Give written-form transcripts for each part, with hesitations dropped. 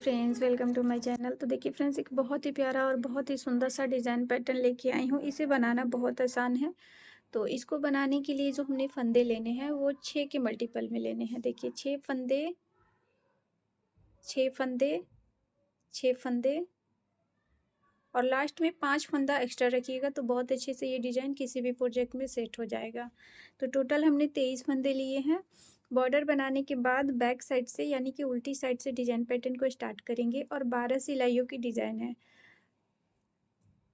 Friends, welcome to my channel. तो देखिए friends, एक बहुत ही प्यारा और बहुत ही सुंदर सा डिज़ाइन पैटर्न लेके आई हूँ। इसे बनाना बहुत आसान है। तो इसको बनाने के लिए जो हमने फंदे लेने हैं वो 6 के मल्टीपल में लेने हैं। देखिए 6 फंदे, 6 फंदे, 6 फंदे और लास्ट में 5 फंदा एक्स्ट्रा रखिएगा तो बहुत अच्छे से ये डिज़ाइन किसी भी प्रोजेक्ट में सेट हो जाएगा। तो टोटल हमने 23 फंदे लिए हैं। बॉर्डर बनाने के बाद बैक साइड से यानी कि उल्टी साइड से डिज़ाइन पैटर्न को स्टार्ट करेंगे और 12 सिलाइयों की डिज़ाइन है।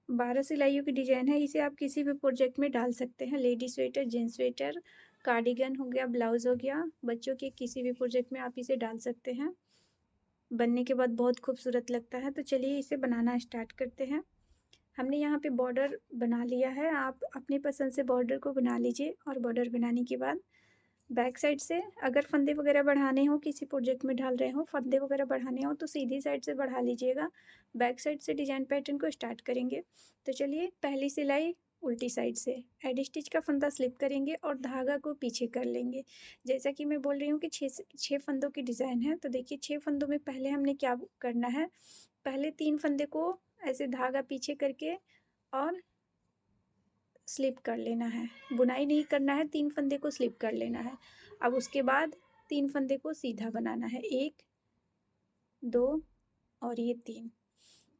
12 सिलाइयों की डिज़ाइन है। इसे आप किसी भी प्रोजेक्ट में डाल सकते हैं। Lady sweater, gents sweater, cardigan हो गया, ब्लाउज़ हो गया, बच्चों के किसी भी प्रोजेक्ट में आप इसे डाल सकते हैं। बनने के बाद बहुत खूबसूरत लगता है। तो चलिए इसे बनाना स्टार्ट करते हैं। हमने यहाँ पे बॉर्डर बना लिया है। आप अपनी पसंद से बॉर्डर को बना लीजिए और बॉर्डर बनाने के बाद बैक साइड से अगर फंदे वगैरह बढ़ाने हो, किसी प्रोजेक्ट में डाल रहे हो, फंदे वगैरह बढ़ाने हो तो सीधी साइड से बढ़ा लीजिएगा। बैक साइड से डिजाइन पैटर्न को स्टार्ट करेंगे। तो चलिए पहली सिलाई उल्टी साइड से एड स्टिच का फंदा स्लिप करेंगे और धागा को पीछे कर लेंगे। जैसा कि मैं बोल रही हूँ कि छः फंदों की डिज़ाइन है। तो देखिए 6 फंदों में पहले हमने क्या करना है, पहले 3 फंदे को ऐसे धागा पीछे करके और स्लिप कर लेना है। बुनाई नहीं करना है, 3 फंदे को स्लिप कर लेना है। अब उसके बाद 3 फंदे को सीधा बनाना है। 1, 2 और ये 3।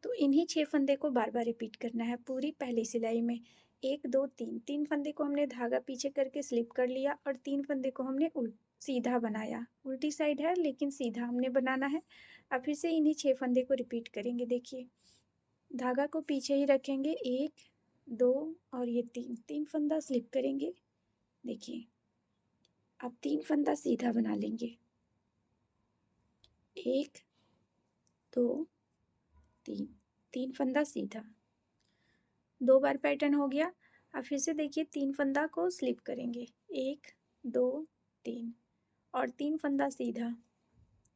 तो इन्हीं 6 फंदे को बार-बार रिपीट करना है पूरी पहली सिलाई में। 1, 2, 3, 3 फंदे को हमने धागा पीछे करके स्लिप कर लिया और 3 फंदे को हमने सीधा बनाया। उल्टी साइड है लेकिन सीधा हमने बनाना है। अब फिर से इन्हीं 6 फंदे को रिपीट करेंगे। देखिए धागा को पीछे ही रखेंगे। 1, 2 और ये 3, 3 फंदा स्लिप करेंगे। देखिए अब 3 फंदा सीधा बना लेंगे। 1, 2, 3, 3 फंदा सीधा। 2 बार पैटर्न हो गया। अब फिर से देखिए 3 फंदा को स्लिप करेंगे। 1, 2, 3 और 3 फंदा सीधा।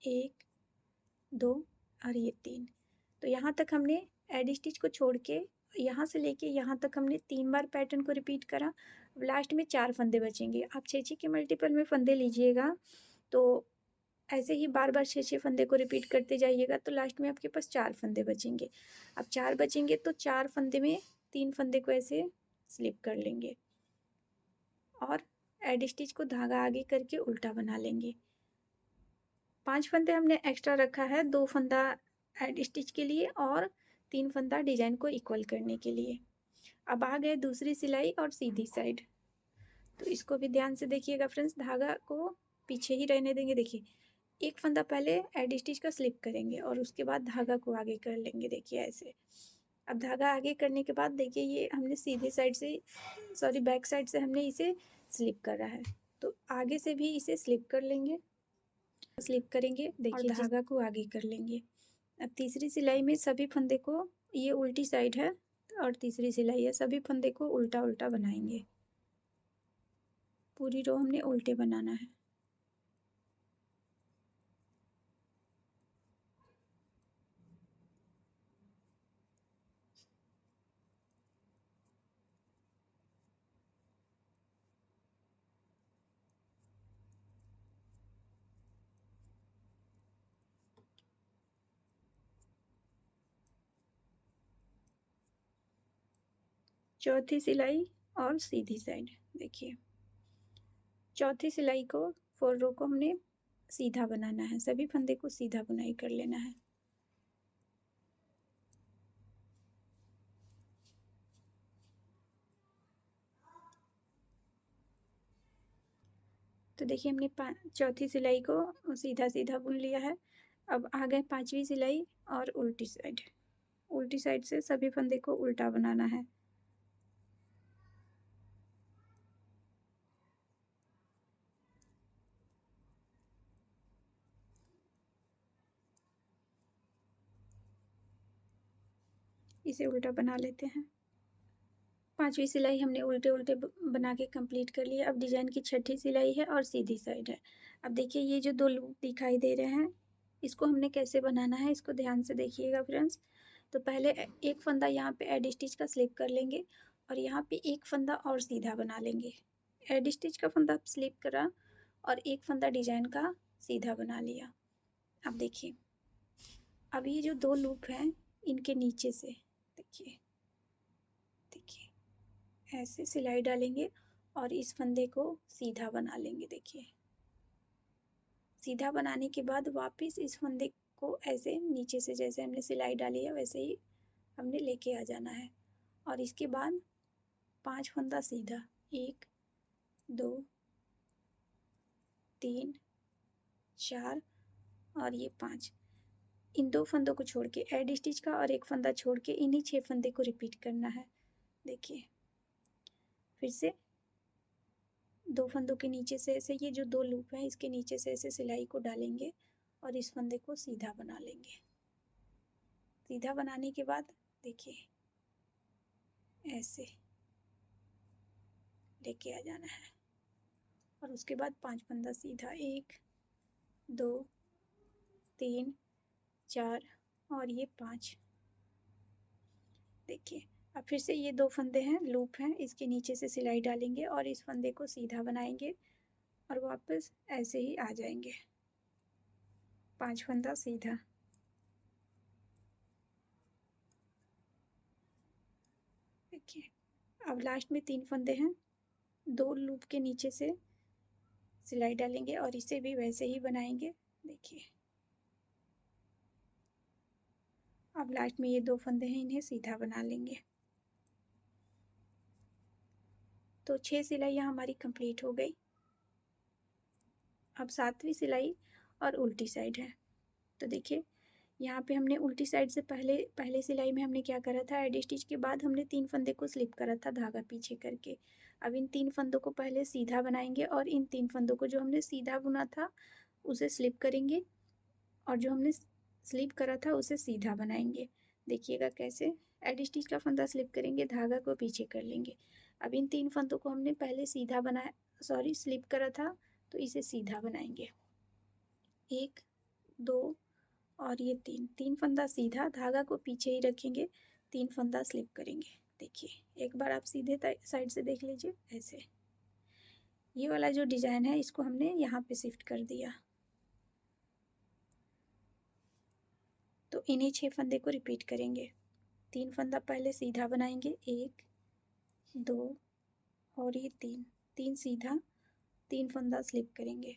1, 2 और ये 3। तो यहाँ तक हमने एड स्टिच को छोड़ के यहाँ से लेके यहाँ तक हमने 3 बार पैटर्न को रिपीट करा। अब लास्ट में 4 फंदे बचेंगे। आप 6-6 के मल्टीपल में फंदे लीजिएगा तो ऐसे ही बार-बार 6-6 फंदे को रिपीट करते जाइएगा तो लास्ट में आपके पास 4 फंदे बचेंगे। अब 4 बचेंगे तो 4 फंदे में 3 फंदे को ऐसे स्लिप कर लेंगे और एड स्टिच को धागा आगे करके उल्टा बना लेंगे। 5 फंदे हमने एक्स्ट्रा रखा है, 2 फंदा एड स्टिच के लिए और 3 फंदा डिजाइन को इक्वल करने के लिए। अब आ गए दूसरी सिलाई और सीधी साइड। तो इसको भी ध्यान से देखिएगा फ्रेंड्स, धागा को पीछे ही रहने देंगे। देखिए एक फंदा पहले एड स्टिच का स्लिप करेंगे और उसके बाद धागा को आगे कर लेंगे। देखिए ऐसे। अब धागा आगे करने के बाद देखिए ये हमने सीधे साइड से सॉरी बैक साइड से हमने इसे स्लिप करा है। तो आगे से भी इसे स्लिप कर लेंगे, स्लिप करेंगे और देखिए जिस धागा को आगे कर लेंगे। अब तीसरी सिलाई में सभी फंदे को, ये उल्टी साइड है और तीसरी सिलाई है, सभी फंदे को उल्टा उल्टा बनाएंगे। पूरी रो हमने उल्टे बनाना है। चौथी सिलाई और सीधी साइड। देखिए चौथी सिलाई को, 4 रो को हमने सीधा बनाना है। सभी फंदे को सीधा बुनाई कर लेना है। तो देखिए हमने चौथी सिलाई को सीधा सीधा बुन लिया है। अब आ गए 5वीं सिलाई और उल्टी साइड। उल्टी साइड से सभी फंदे को उल्टा बनाना है। इसे उल्टा बना लेते हैं। 5वीं सिलाई हमने उल्टे उल्टे बना के कंप्लीट कर लिया। अब डिजाइन की 6ठी सिलाई है और सीधी साइड है। अब देखिए ये जो 2 लूप दिखाई दे रहे हैं, इसको हमने कैसे बनाना है, इसको ध्यान से देखिएगा फ्रेंड्स। तो पहले एक फंदा यहाँ पे एड स्टिच का स्लिप कर लेंगे और यहाँ पे एक फंदा और सीधा बना लेंगे। एड स्टिच का फंदा स्लिप करा और एक फंदा डिजाइन का सीधा बना लिया। अब देखिए अब ये जो 2 लूप हैं इनके नीचे से देखिए देखिए ऐसे सिलाई डालेंगे और इस फंदे को सीधा बना लेंगे। देखिए सीधा बनाने के बाद वापस इस फंदे को ऐसे नीचे से जैसे हमने सिलाई डाली है वैसे ही हमने लेके आ जाना है। और इसके बाद 5 फंदा सीधा, 1 2 3 4 और ये 5। इन 2 फंदों को छोड़ के एड स्टिच का और एक फंदा छोड़ के इन्हीं 6 फंदे को रिपीट करना है। देखिए फिर से 2 फंदों के नीचे से ऐसे ये जो 2 लूप हैं इसके नीचे से ऐसे सिलाई को डालेंगे और इस फंदे को सीधा बना लेंगे। सीधा बनाने के बाद देखिए ऐसे लेके आ जाना है और उसके बाद 5 फंदा सीधा, 1 2 3 4 और ये 5। देखिए अब फिर से ये 2 फंदे हैं लूप हैं इसके नीचे से सिलाई डालेंगे और इस फंदे को सीधा बनाएंगे और वापस ऐसे ही आ जाएंगे। 5 फंदा सीधा, देखिए अब लास्ट में 3 फंदे हैं, 2 लूप के नीचे से सिलाई डालेंगे और इसे भी वैसे ही बनाएंगे। देखिए अब लास्ट में ये 2 फंदे हैं इन्हें सीधा बना लेंगे। तो 6 सिलाइयाँ हमारी कंप्लीट हो गई। अब 7वीं सिलाई और उल्टी साइड है। तो देखिए यहाँ पे हमने उल्टी साइड से पहले सिलाई में हमने क्या करा था, एडी स्टिच के बाद हमने 3 फंदे को स्लिप करा था धागा पीछे करके। अब इन 3 फंदों को पहले सीधा बनाएंगे और इन 3 फंदों को जो हमने सीधा बुना था उसे स्लिप करेंगे और जो हमने स्लिप करा था उसे सीधा बनाएंगे। देखिएगा कैसे, एडी स्टिच का फंदा स्लिप करेंगे, धागा को पीछे कर लेंगे। अब इन 3 फंदों को हमने पहले सीधा बनाया, सॉरी स्लिप करा था, तो इसे सीधा बनाएंगे। 1 2 और ये 3 फंदा सीधा, धागा को पीछे ही रखेंगे, 3 फंदा स्लिप करेंगे। देखिए एक बार आप सीधे साइड से देख लीजिए ऐसे। ये वाला जो डिजाइन है इसको हमने यहाँ पे शिफ्ट कर दिया। तो इन्हीं 6 फंदे को रिपीट करेंगे। 3 फंदा पहले सीधा बनाएंगे, 1 2 और ये 3 सीधा, 3 फंदा स्लिप करेंगे।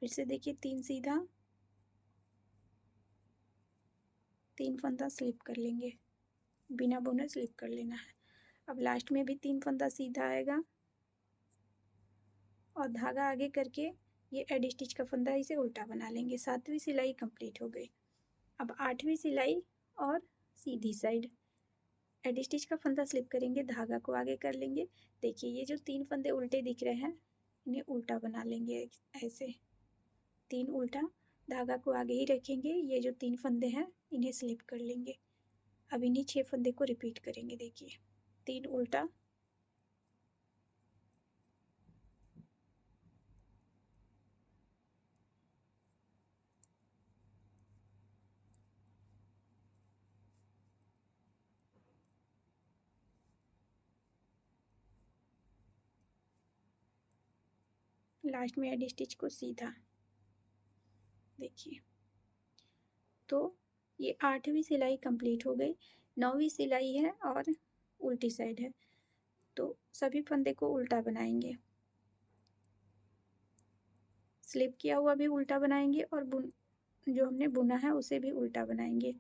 फिर से देखिए 3 सीधा, 3 फंदा स्लिप कर लेंगे, बिना बुने स्लिप कर लेना है। अब लास्ट में भी 3 फंदा सीधा आएगा और धागा आगे करके ये एडी स्टिच का फंदा इसे उल्टा बना लेंगे। 7वीं सिलाई कंप्लीट हो गई। अब 8वीं सिलाई और सीधी साइड, एडी स्टिच का फंदा स्लिप करेंगे, धागा को आगे कर लेंगे। देखिए ये जो 3 फंदे उल्टे दिख रहे हैं इन्हें उल्टा बना लेंगे ऐसे, 3 उल्टा, धागा को आगे ही रखेंगे, ये जो 3 फंदे हैं इन्हें स्लिप कर लेंगे। अब इन्हीं 6 फंदे को रिपीट करेंगे। देखिए 3 उल्टा, लास्ट में एडी स्टिच को सीधा। देखिए तो ये 8वीं सिलाई कंप्लीट हो गई। 9वीं सिलाई है और उल्टी साइड है। तो सभी फंदे को उल्टा बनाएंगे, स्लिप किया हुआ भी उल्टा बनाएंगे और जो हमने बुना है उसे भी उल्टा बनाएंगे।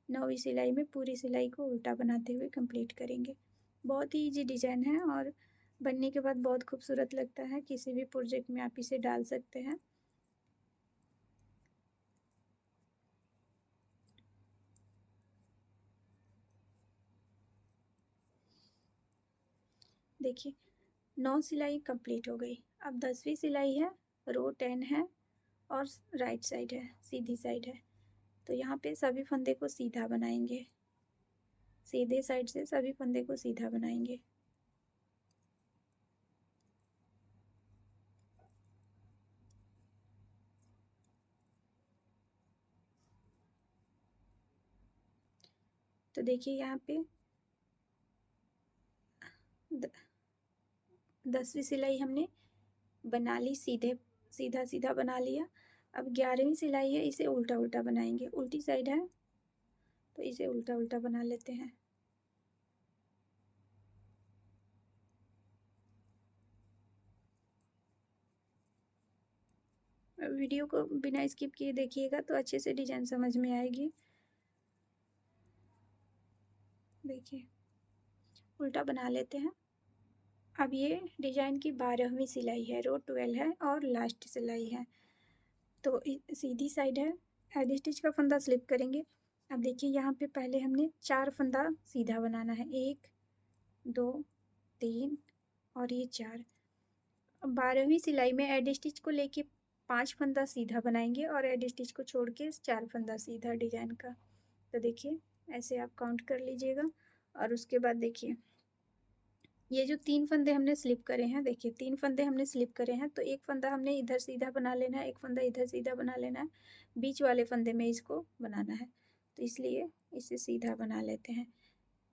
9वीं सिलाई में पूरी सिलाई को उल्टा बनाते हुए कंप्लीट करेंगे। बहुत ही इजी डिज़ाइन है और बनने के बाद बहुत खूबसूरत लगता है। किसी भी प्रोजेक्ट में आप इसे डाल सकते हैं। देखिए 9 सिलाई कंप्लीट हो गई। अब 10वीं सिलाई है, रो 10 है और राइट साइड है, सीधी साइड है। तो यहाँ पे सभी फंदे को सीधा बनाएंगे, सीधे साइड से सभी फंदे को सीधा बनाएंगे। तो देखिए यहाँ पे 10वीं सिलाई हमने बना ली, सीधे सीधा सीधा बना लिया अब 11वीं सिलाई है, इसे उल्टा उल्टा बनाएंगे। उल्टी साइड है तो इसे उल्टा उल्टा बना लेते हैं। वीडियो को बिना स्किप किए देखिएगा तो अच्छे से डिजाइन समझ में आएगी। देखिए उल्टा बना लेते हैं। अब ये डिजाइन की 12वीं सिलाई है, रो 12 है और लास्ट सिलाई है। तो सीधी साइड है, एडी स्टिच का फंदा स्लिप करेंगे। अब देखिए यहाँ पे पहले हमने 4 फंदा सीधा बनाना है, 1 2 3 और ये 4। अब 12वीं सिलाई में एडी स्टिच को लेके 5 फंदा सीधा बनाएंगे और एडी स्टिच को छोड़ के 4 फंदा सीधा डिजाइन का। तो देखिए ऐसे आप काउंट कर लीजिएगा। और उसके बाद देखिए ये जो 3 फंदे हमने स्लिप करे हैं, देखिए 3 फंदे हमने स्लिप करे हैं, तो एक फंदा हमने इधर सीधा बना लेना है, एक फंदा इधर सीधा बना लेना है, बीच वाले फंदे में इसको बनाना है। तो इसलिए इसे सीधा बना लेते हैं।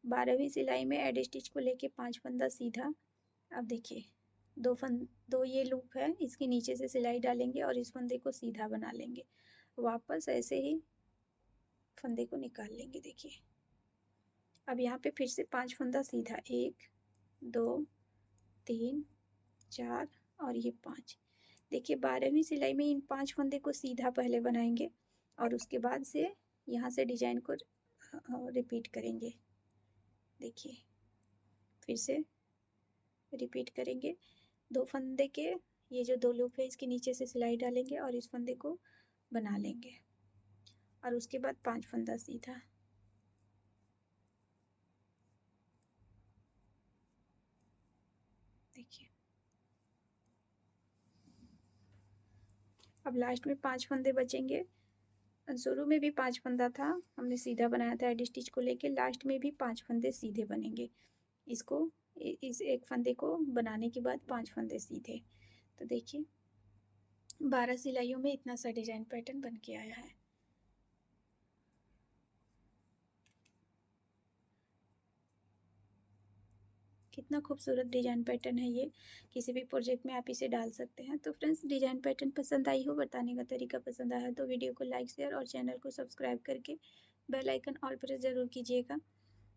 12वीं सिलाई में एडी स्टिच को लेके 5 फंदा सीधा। अब देखिए दो ये लूप है, इसके नीचे से सिलाई डालेंगे और इस फंदे को सीधा बना लेंगे। वापस ऐसे ही फंदे को निकाल लेंगे। देखिए अब यहाँ पे फिर से 5 फंदा सीधा, 1 2 3 4 और ये 5। देखिए 12वीं सिलाई में इन 5 फंदे को सीधा पहले बनाएंगे और उसके बाद से यहाँ से डिजाइन को रिपीट करेंगे। देखिए फिर से रिपीट करेंगे। 2 फंदे के ये जो 2 लूप है इसके नीचे से सिलाई डालेंगे और इस फंदे को बना लेंगे और उसके बाद 5 फंदा सीधा। देखिए अब लास्ट में 5 फंदे बचेंगे। शुरू में भी 5 फंदा था, हमने सीधा बनाया था एडी स्टिच को लेके, लास्ट में भी 5 फंदे सीधे बनेंगे। इसको इस एक फंदे को बनाने के बाद 5 फंदे सीधे। तो देखिए 12 सिलाइयों में इतना सा डिजाइन पैटर्न बन के आया है। कितना खूबसूरत डिजाइन पैटर्न है ये, किसी भी प्रोजेक्ट में आप इसे डाल सकते हैं। तो फ्रेंड्स डिजाइन पैटर्न पसंद आई हो, बताने का तरीका पसंद आया तो वीडियो को लाइक शेयर और चैनल को सब्सक्राइब करके बेल आइकन ऑल प्रेस ज़रूर कीजिएगा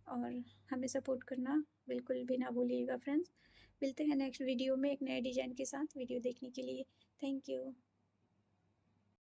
और हमें सपोर्ट करना बिल्कुल भी ना भूलिएगा फ्रेंड्स। मिलते हैं नेक्स्ट वीडियो में एक नए डिजाइन के साथ। वीडियो देखने के लिए थैंक यू।